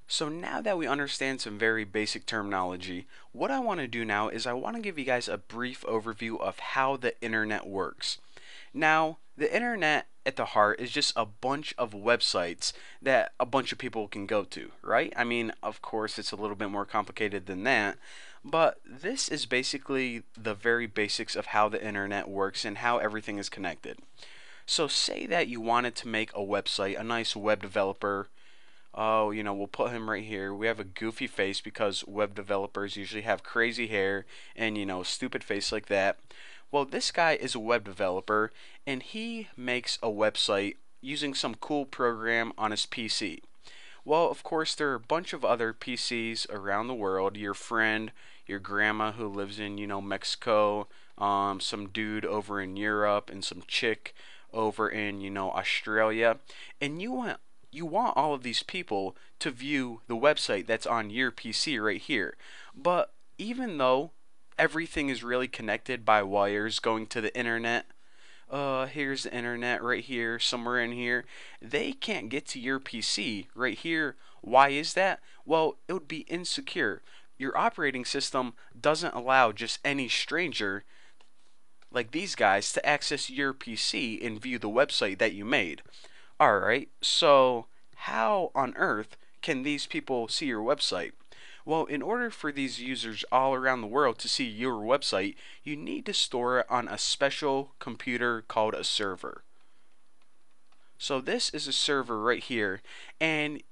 So now that we understand some very basic terminology, what I want to do now is I want to give you guys a brief overview of how the internet works. Now, the internet at the heart is just a bunch of websites that a bunch of people can go to, right? I mean, of course, it's a little bit more complicated than that, but this is basically the very basics of how the internet works and how everything is connected. So, say that you wanted to make a website, a nice web developer. Oh, we'll put him right here. We have a goofy face because web developers usually have crazy hair and, stupid face like that. Well, this guy is a web developer and he makes a website using some cool program on his PC. Well, of course, there are a bunch of other PCs around the world. Your friend, your grandma who lives in, Mexico, some dude over in Europe, and some chick over in, Australia. And you want all of these people to view the website that's on your PC right here. But even though everything is really connected by wires going to the internet, here's the internet right here, somewhere in here. They can't get to your PC right here. Why is that? Well, it would be insecure. Your operating system doesn't allow just any stranger like these guys to access your PC and view the website that you made. Alright, so how on earth can these people see your website? Well, in order for these users all around the world to see your website, you need to store it on a special computer called a server. So this is a server right here, and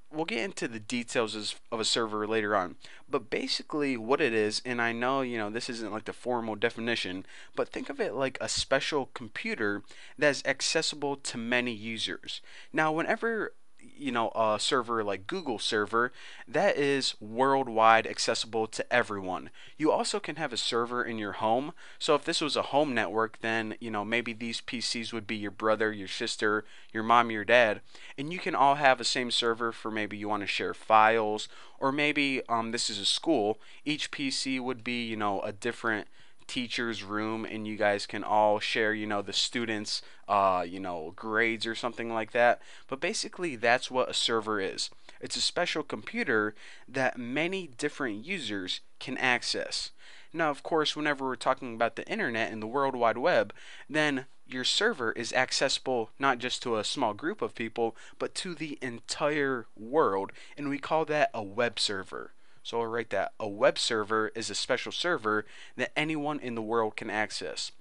we'll get into the details of a server later on. But basically what it is, and I know, this isn't like the formal definition, but think of it like a special computer that's accessible to many users. Now, whenever a server like Google server that is worldwide accessible to everyone. You also can have a server in your home. So if this was a home network, then maybe these PCs would be your brother, your sister, your mom, your dad, and you can all have the same server for maybe you want to share files, or maybe this is a school. Each PC would be a different teacher's room, and you guys can all share the students grades or something like that. But basically that's what a server is. It's a special computer that many different users can access. Now, of course, whenever we're talking about the internet and the World Wide Web, then your server is accessible not just to a small group of people, but to the entire world, and we call that a web server. So I'll write that. A web server is a special server that anyone in the world can access.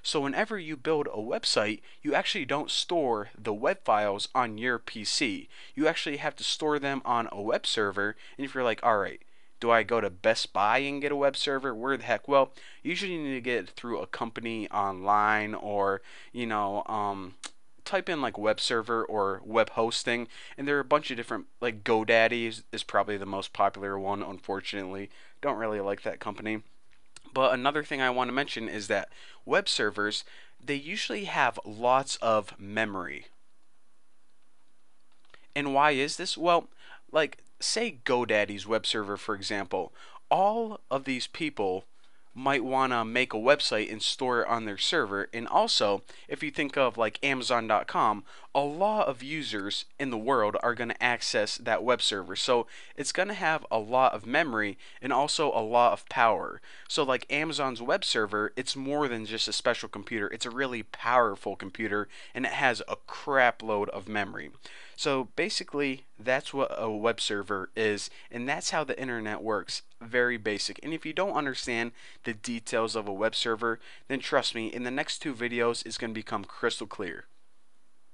So whenever you build a website, you actually don't store the web files on your PC. You actually have to store them on a web server. And if you're like, all right, do I go to Best Buy and get a web server? Where the heck? Well, usually you need to get it through a company online, or type in like web server or web hosting, and there are a bunch of different, like GoDaddy is probably the most popular one. Unfortunately, don't really like that company. But another thing I want to mention is that web servers, they usually have lots of memory. And why is this? Well, like say GoDaddy's web server, for example. All of these people might want to make a website and store it on their server. And also, if you think of like Amazon.com, a lot of users in the world are going to access that web server. So it's going to have a lot of memory and also a lot of power. So like Amazon's web server, it's more than just a special computer. It's a really powerful computer, and it has a crap load of memory. So basically, that's what a web server is, and that's how the internet works. Very basic. And if you don't understand the details of a web server, then trust me, in the next two videos, it's going to become crystal clear.